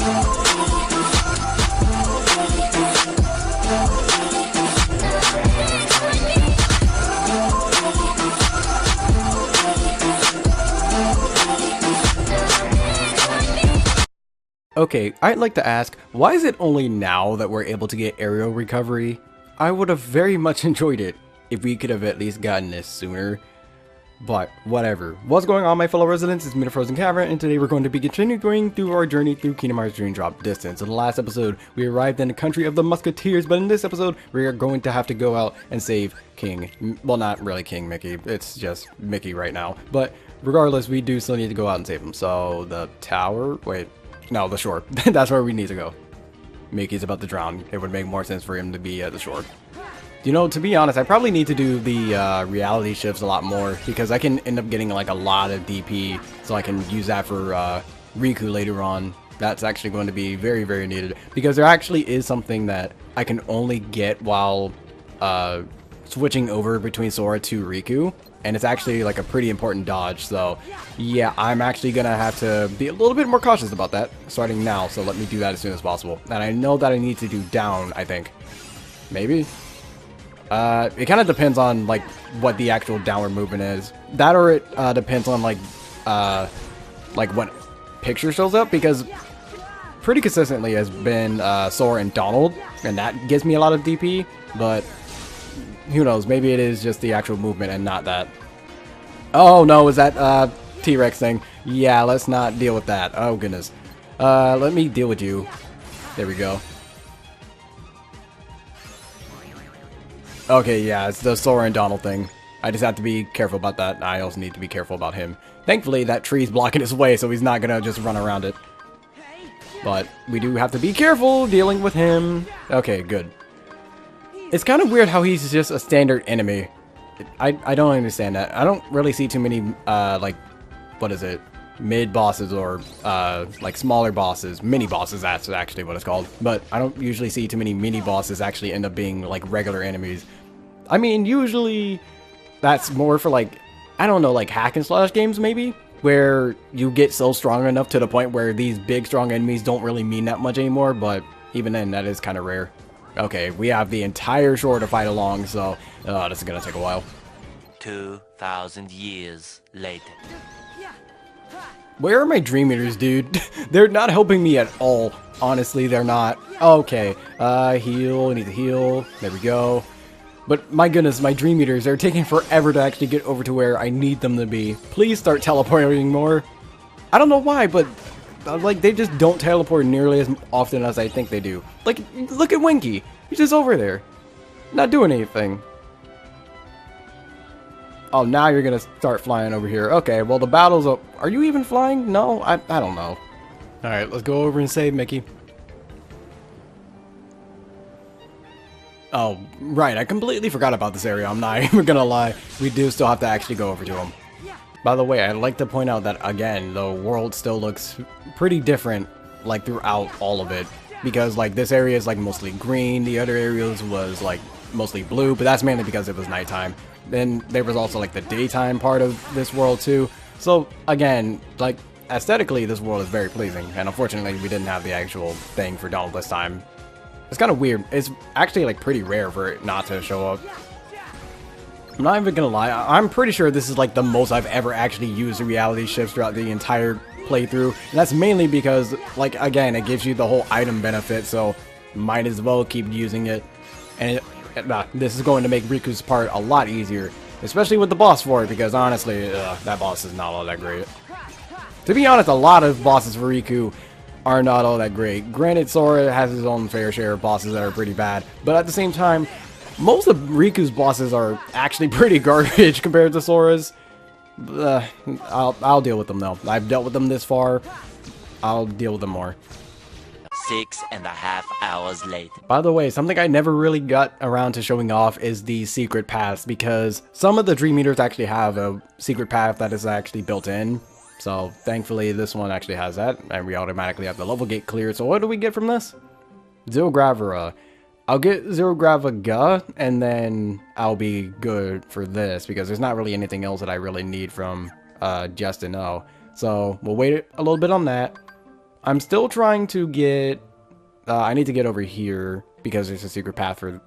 Okay, I'd like to ask, why is it only now that we're able to get aerial recovery? I would have very much enjoyed it if we could have at least gotten this sooner. But whatever. What's going on, my fellow residents? It's me, TheFrozenCavern, and today we're going to be continuing through our journey through Kingdom Hearts Dream Drop Distance. In the last episode, we arrived in the country of the Mouseketeers, but in this episode, we are going to have to go out and save King. Well, not really King Mickey. It's just Mickey right now. But regardless, we do still need to go out and save him. So, the tower? Wait. No, the shore. That's where we need to go. Mickey's about to drown. It would make more sense for him to be at the shore. You know, to be honest, I probably need to do the reality shifts a lot more because I can end up getting like a lot of DP, so I can use that for Riku later on. That's actually going to be very, very needed because there actually is something that I can only get while switching over between Sora to Riku. And it's actually like a pretty important dodge, so yeah, I'm actually gonna have to be a little bit more cautious about that starting now, so let me do that as soon as possible. And I know that I need to do down, I think. Maybe? It kind of depends on like what the actual downward movement is. That or it depends on like what picture shows up, because pretty consistently has been Sora and Donald, and that gives me a lot of DP, but who knows, maybe it is just the actual movement and not that. Oh no, is that T-Rex thing? Yeah, let's not deal with that. Oh goodness. Let me deal with you. There we go. Okay, yeah, it's the Sora and Donald thing. I just have to be careful about that. I also need to be careful about him. Thankfully, that tree's blocking his way, so he's not gonna just run around it. But we do have to be careful dealing with him. Okay, good. It's kind of weird how he's just a standard enemy. I don't understand that. I don't really see too many, like, what is it? Mid-bosses or, like, smaller bosses. Mini-bosses, that's actually what it's called. But I don't usually see too many mini-bosses actually end up being, like, regular enemies. I mean, usually that's more for, like, I don't know, like, hack-and-slash games, maybe? Where you get so strong enough to the point where these big, strong enemies don't really mean that much anymore. But even then, that is kind of rare. Okay, we have the entire shore to fight along, so this is gonna take a while. 2,000 years later. Where are my Dream Eaters, dude? They're not helping me at all. Honestly, they're not. Okay, heal, I need to heal. There we go. But my goodness, my Dream Eaters, they're taking forever to actually get over to where I need them to be. Please start teleporting more. I don't know why, but like, they just don't teleport nearly as often as I think they do. Like, look at Winky. He's just over there. Not doing anything. Oh, now you're gonna start flying over here. Okay, well, the battle's up. Are you even flying? No? I don't know. Alright, let's go over and save Mickey. Oh, right. I completely forgot about this area. I'm not even gonna lie. We do still have to actually go over to him. By the way, I'd like to point out that, again, the world still looks pretty different, like, throughout all of it. Because, like, this area is, like, mostly green, the other areas was, like, mostly blue, but that's mainly because it was nighttime. Then there was also, like, the daytime part of this world, too. So, again, like, aesthetically, this world is very pleasing, and unfortunately, we didn't have the actual thing for Donald this time. It's kind of weird. It's actually, like, pretty rare for it not to show up. I'm not even gonna lie, I'm pretty sure this is like the most I've ever actually used the reality shifts throughout the entire playthrough. And that's mainly because, like, again, it gives you the whole item benefit, so might as well keep using it. And this is going to make Riku's part a lot easier, especially with the boss for it, because honestly, that boss is not all that great. To be honest, a lot of bosses for Riku are not all that great. Granted, Sora has his own fair share of bosses that are pretty bad, but at the same time, most of Riku's bosses are actually pretty garbage compared to Sora's. I'll deal with them though. I've dealt with them this far. I'll deal with them more. 6.5 hours later. By the way, something I never really got around to showing off is the secret paths, because some of the Dream Eaters actually have a secret path that is actually built in. So thankfully this one actually has that, and we automatically have the level gate cleared. So what do we get from this? Zero Gravera. I'll get Zero Gravaga, and then I'll be good for this, because there's not really anything else that I really need from Just to Know. So we'll wait a little bit on that. I'm still trying to get... I need to get over here because there's a secret path for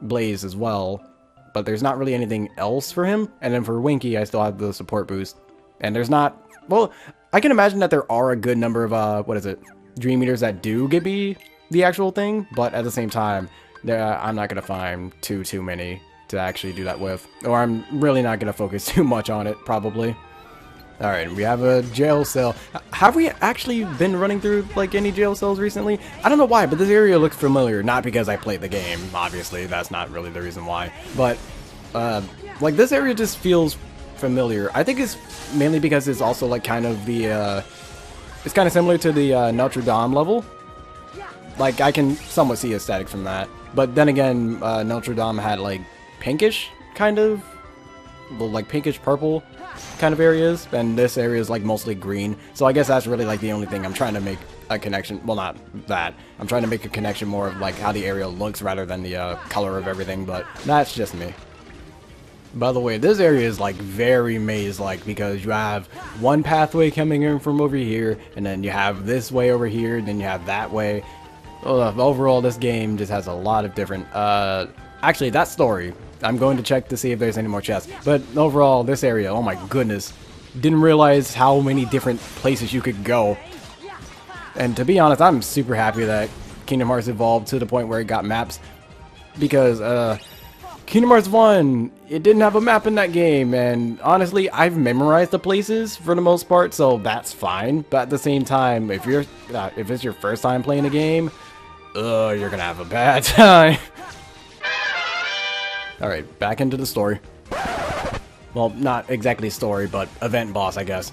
Blaze as well. But there's not really anything else for him. And then for Winky, I still have the support boost. And there's not... Well, I can imagine that there are a good number of, Dream Eaters that do get me the actual thing. But at the same time, I'm not going to find too many to actually do that with. Or I'm really not going to focus too much on it, probably. Alright, we have a jail cell. Have we actually been running through, like, any jail cells recently? I don't know why, but this area looks familiar. Not because I played the game, obviously. That's not really the reason why. But, like, this area just feels familiar. I think it's mainly because it's also, like, kind of the, it's kind of similar to the Notre Dame level. Like, I can somewhat see aesthetic from that. But then again, Notre Dame had, like, pinkish, kind of, well, like, pinkish purple kind of areas, and this area is like mostly green, so I guess that's really like the only thing I'm trying to make a connection. Well, not that. I'm trying to make a connection more of like how the area looks rather than the color of everything, but that's just me. By the way, this area is like very maze-like because you have one pathway coming in from over here, and then you have this way over here, and then you have that way. Overall, this game just has a lot of different, actually, that story. I'm going to check to see if there's any more chests. But overall, this area, oh my goodness. Didn't realize how many different places you could go. And to be honest, I'm super happy that Kingdom Hearts evolved to the point where it got maps. Because, Kingdom Hearts 1, it didn't have a map in that game. And honestly, I've memorized the places for the most part, so that's fine. But at the same time, if it's your first time playing a game, you're gonna have a bad time. Alright, back into the story. Well, not exactly story, but event boss, I guess.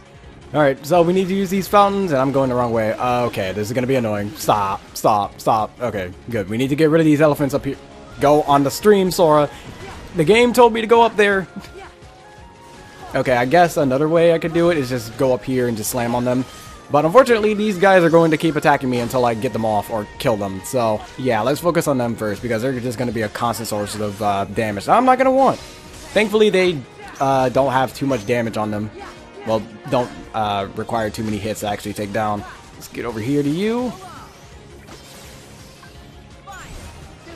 Alright, so we need to use these fountains, and I'm going the wrong way. Okay, this is gonna be annoying. Stop, stop, stop. Okay, good. We need to get rid of these elephants up here. Go on the stream, Sora. The game told me to go up there. Okay, I guess another way I could do it is just go up here and just slam on them. But unfortunately, these guys are going to keep attacking me until I get them off or kill them. So, yeah, let's focus on them first because they're just going to be a constant source of damage that I'm not going to want. Thankfully, they don't have too much damage on them. Well, don't require too many hits to actually take down. Let's get over here to you.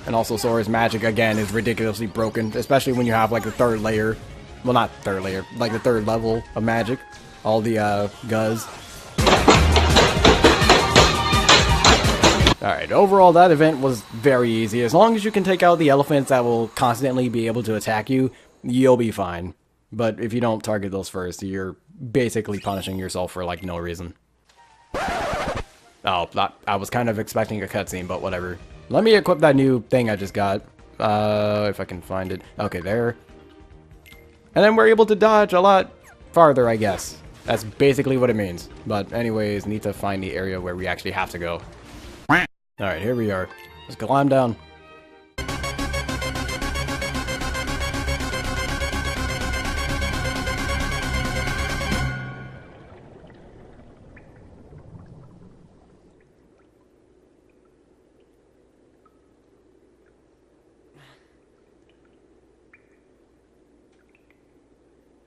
And also, Sora's magic, again, is ridiculously broken, especially when you have, like, the third layer. Well, not third layer, like the third level of magic. All the Guz. Alright, overall that event was very easy. As long as you can take out the elephants that will constantly be able to attack you, you'll be fine. But if you don't target those first, you're basically punishing yourself for like no reason. Oh, I was kind of expecting a cutscene, but whatever. Let me equip that new thing I just got. If I can find it. Okay, there. And then we're able to dodge a lot farther, I guess. That's basically what it means. But anyways, need to find the area where we actually have to go. Alright, here we are. Let's climb down.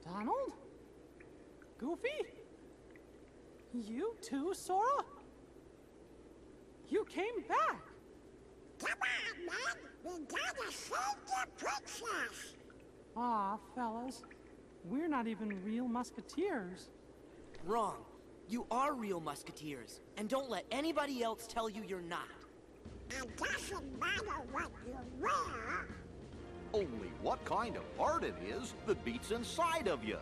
Donald? Goofy? You too, Sora? You came back! Come on, man! We gotta save the princess! Aw, fellas. We're not even real Musketeers. Wrong. You are real Musketeers, and don't let anybody else tell you you're not. It doesn't matter what you wear. Only what kind of heart it is that beats inside of you.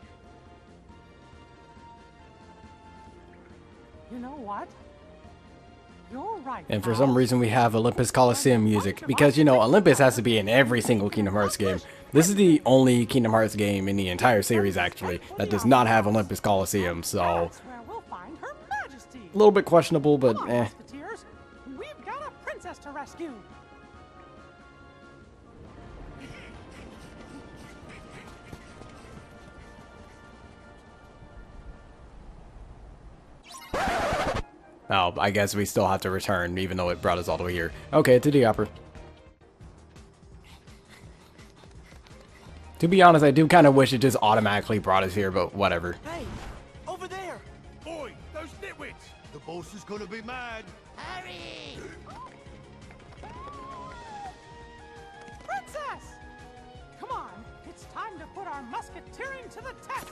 You know what? You're right. And for some reason we have Olympus Coliseum music, because you know Olympus has to be in every single Kingdom Hearts game. This is the only Kingdom Hearts game in the entire series actually that does not have Olympus Coliseum, so That's where we'll find Her Majesty. a little bit questionable, but Come on, eh. Musketeers. We've got a princess to rescue. Oh, I guess we still have to return, even though it brought us all the way here. Okay, to the opera. To be honest, I do kind of wish it just automatically brought us here, but whatever. Hey, over there! Boy, those nitwits! The boss is gonna be mad. Hurry! Princess! Come on, it's time to put our musketeering to the test.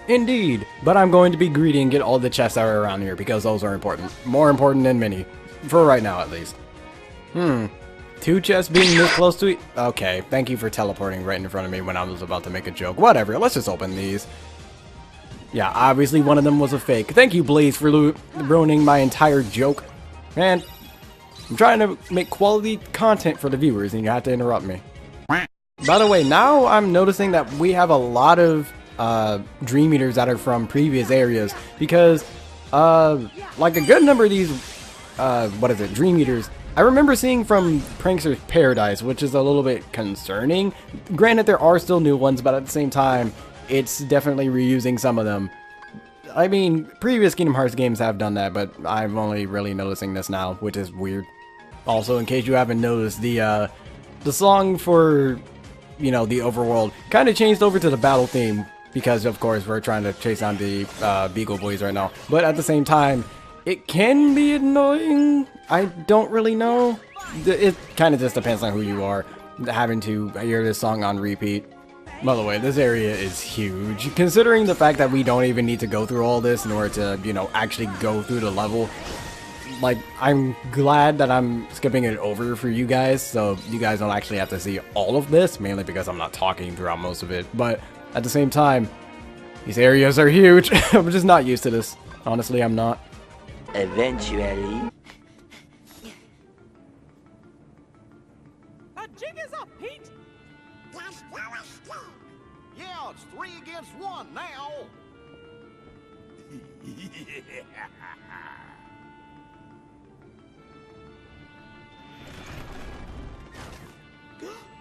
Indeed, but I'm going to be greedy and get all the chests that are around here because those are important. More important than Minnie. For right now, at least. 2 chests being this close to okay, thank you for teleporting right in front of me when I was about to make a joke. Whatever, let's just open these. Yeah, obviously one of them was a fake. Thank you, Blaze, for ruining my entire joke. Man, I'm trying to make quality content for the viewers and you have to interrupt me. By the way, now I'm noticing that we have a lot of Dream Eaters that are from previous areas because like a good number of these Dream Eaters I remember seeing from Prankster's Paradise, which is a little bit concerning. Granted, there are still new ones, but at the same time, it's definitely reusing some of them. I mean, previous Kingdom Hearts games have done that, but I'm only really noticing this now, which is weird. Also, in case you haven't noticed, the song for, you know, the overworld kind of changed over to the battle theme, because of course we're trying to chase down the Beagle Boys right now. But at the same time, it can be annoying. I don't really know. It kind of just depends on who you are, having to hear this song on repeat. By the way, this area is huge. Considering the fact that we don't even need to go through all this in order to, you know, actually go through the level. Like, I'm glad that I'm skipping it over for you guys, so you guys don't actually have to see all of this, mainly because I'm not talking throughout most of it. But at the same time, these areas are huge. I'm just not used to this. Honestly, I'm not. Eventually. The jig is up, Pete! That's no escape. Yeah, it's 3 against 1 now.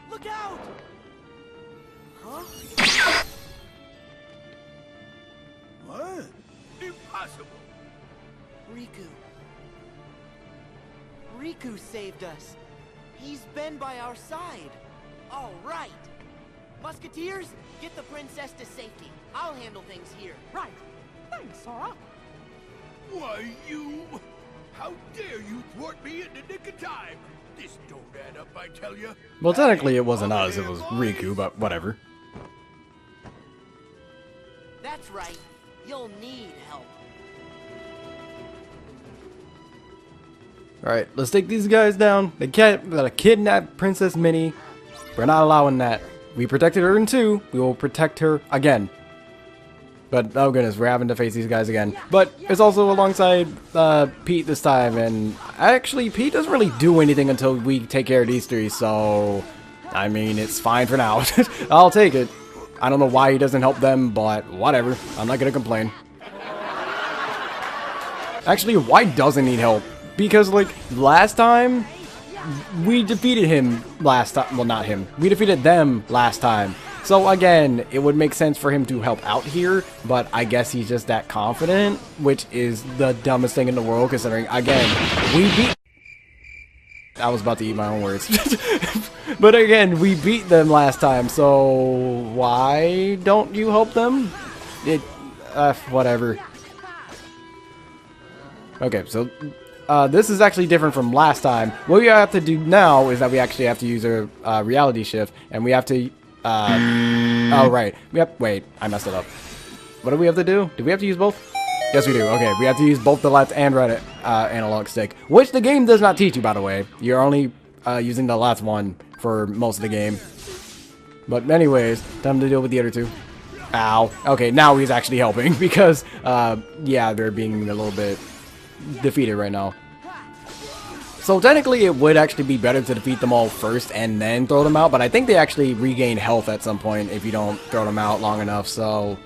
Look out! Huh? What? Impossible. Riku saved us. He's been by our side. All right. Musketeers, get the princess to safety. I'll handle things here. Right. Thanks, Sora. Why, you... How dare you thwart me in the nick of time? This don't add up, I tell you. Well, technically it wasn't us, it was Riku, but whatever. That's right. You'll need help. Alright, let's take these guys down. They kidnapped Princess Minnie. We're not allowing that. We protected her in 2. We will protect her again. But, oh goodness, we're having to face these guys again. But it's also alongside Pete this time. And actually, Pete doesn't really do anything until we take care of these 3. So, I mean, it's fine for now. I'll take it. I don't know why he doesn't help them, but whatever. I'm not going to complain. Actually, why doesn't he need help? Because, like, last time, we defeated him last time. Well, not him. We defeated them last time. So, again, it would make sense for him to help out here, but I guess he's just that confident, which is the dumbest thing in the world, considering, again, we beat... I was about to eat my own words. But, again, we beat them last time, so why don't you help them? Whatever. Okay, so... this is actually different from last time. What we have to do now is that we actually have to use a reality shift, and we have to, oh, right. Wait, I messed it up. What do we have to do? Do we have to use both? Yes, we do. Okay, we have to use both the left and right analog stick, which the game does not teach you, by the way. You're only using the left one for most of the game. But anyways, time to deal with the other 2. Ow. Okay, now he's actually helping, because, yeah, they're being a little bit... defeated right now. So technically it would actually be better to defeat them all first and then throw them out, but I think they actually regain health at some point if you don't throw them out long enough, so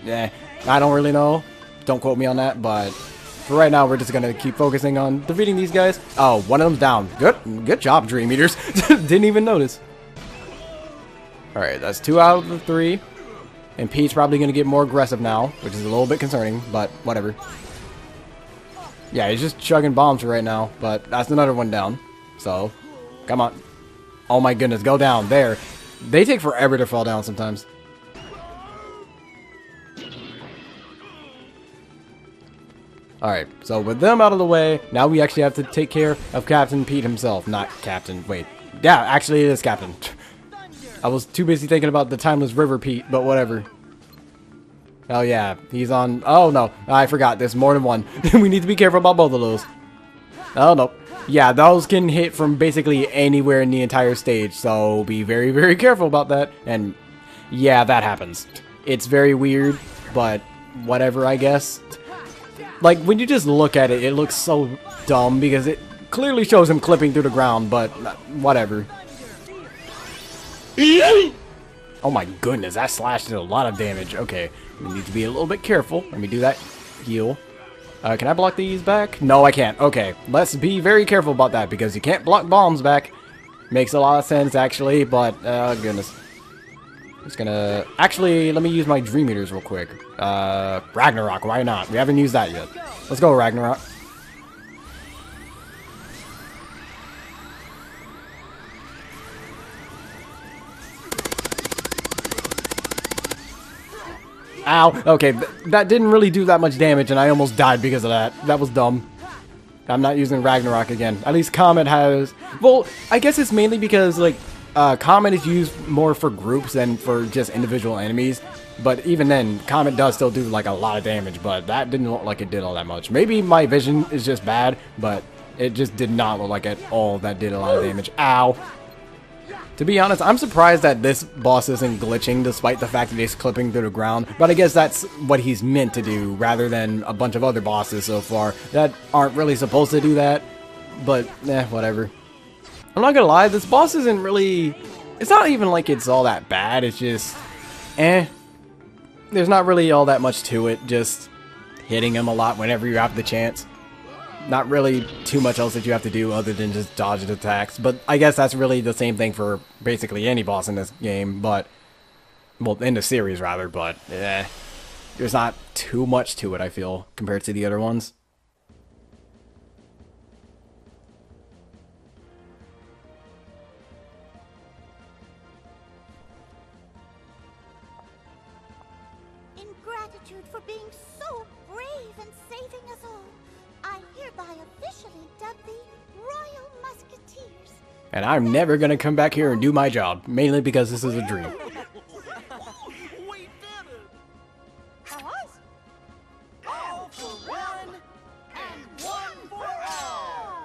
yeah, I don't really know. Don't quote me on that, but for right now we're just gonna keep focusing on defeating these guys. Oh, one of them's down. Good job, Dream Eaters. Didn't even notice. Alright, that's 2 out of the 3. And Pete's probably gonna get more aggressive now, which is a little bit concerning, but whatever. Yeah, he's just chugging bombs right now, but that's another one down. So, come on. Oh my goodness, go down. There. They take forever to fall down sometimes. Alright, so with them out of the way, now we actually have to take care of Captain Pete himself. Not Captain, wait. Yeah, actually it is Captain. I was too busy thinking about the Timeless River Pete, but whatever. Oh yeah, he's on... Oh no, I forgot, there's more than one. We need to be careful about both of those. Oh no. Yeah, those can hit from basically anywhere in the entire stage, so be very, very careful about that. And yeah, that happens. It's very weird, but whatever, I guess. Like, when you just look at it, it looks so dumb because it clearly shows him clipping through the ground, but whatever. Oh my goodness, that slash did a lot of damage. Okay, we need to be a little bit careful. Let me do that. Heal. Can I block these back? No, I can't. Okay, let's be very careful about that because you can't block bombs back. Makes a lot of sense, actually, but, goodness. Just gonna... Actually, let me use my Dream Eaters real quick. Ragnarok, why not? We haven't used that yet. Let's go, Ragnarok. Ow. Okay, that didn't really do that much damage, and I almost died because of that. That was dumb. I'm not using Ragnarok again. At least Comet has... Well, I guess it's mainly because, like, Comet is used more for groups than for just individual enemies. But even then, Comet does still do, like, a lot of damage, but that didn't look like it did all that much. Maybe my vision is just bad, but it just did not look like at all that did a lot of damage. Ow. To be honest, I'm surprised that this boss isn't glitching despite the fact that he's clipping through the ground, but I guess that's what he's meant to do rather than a bunch of other bosses so far that aren't really supposed to do that, but whatever. I'm not gonna lie, this boss isn't really... It's not even like it's all that bad, it's just... There's not really all that much to it, just hitting him a lot whenever you have the chance. Not really too much else that you have to do other than just dodge attacks, but I guess that's really the same thing for basically any boss in this game, but... Well, in the series, rather, but... There's not too much to it, I feel, compared to the other ones. In gratitude for being so brave and saving us all, I hereby officially dub thee Royal Musketeers. And I'm never gonna come back here and do my job, mainly because this is a dream. We did it! Us? All for one, and one for all!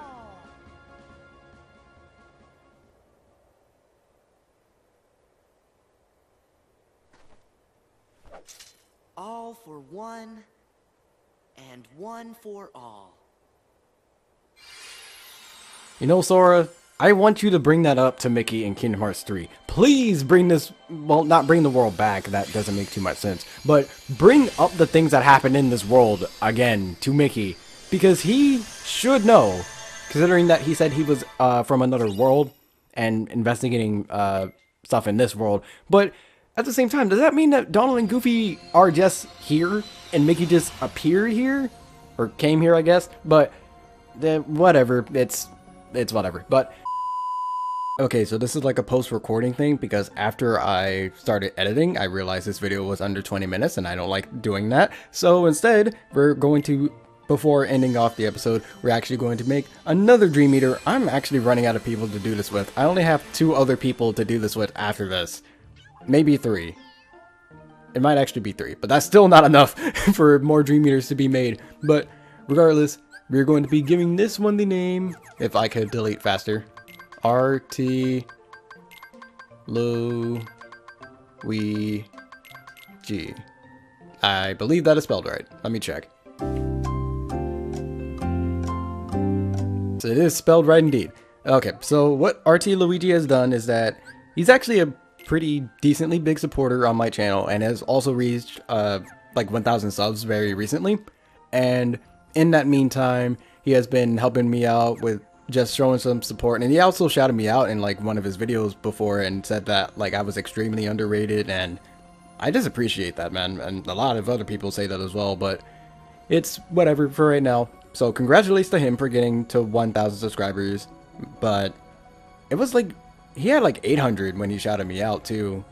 All for one, and one for all. You know, Sora, I want you to bring that up to Mickey in Kingdom Hearts 3. Please bring this, well, not bring the world back, that doesn't make too much sense, but bring up the things that happen in this world again to Mickey, because he should know, considering that he said he was from another world and investigating stuff in this world, but at the same time, does that mean that Donald and Goofy are just here and Mickey just appeared here? Or came here, I guess, but whatever, it's whatever, but... Okay, so this is like a post-recording thing, because after I started editing, I realized this video was under 20 minutes, and I don't like doing that. So instead, we're going to, before ending off the episode, we're actually going to make another Dream Eater. I'm actually running out of people to do this with. I only have 2 other people to do this with after this. Maybe 3. It might actually be 3, but that's still not enough for more Dream Eaters to be made. But regardless, we're going to be giving this one the name, if I could delete faster, RT Luigi. I believe that is spelled right. Let me check. So it is spelled right indeed. Okay, so what RT Luigi has done is that he's actually a pretty decently big supporter on my channel and has also reached like 1,000 subs very recently. And in that meantime, he has been helping me out with just showing some support, and he also shouted me out in like one of his videos before and said that like I was extremely underrated, and I just appreciate that, man, and a lot of other people say that as well, but it's whatever for right now. So congratulations to him for getting to 1,000 subscribers, but it was like he had like 800 when he shouted me out too.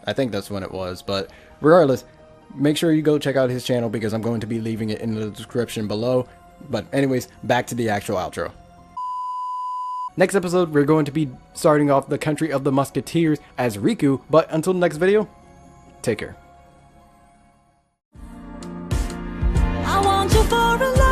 I think that's when it was, but regardless, make sure you go check out his channel because I'm going to be leaving it in the description below. But anyways, back to the actual outro. Next episode, we're going to be starting off the country of the Musketeers as Riku, but until the next video, take care. I want you for a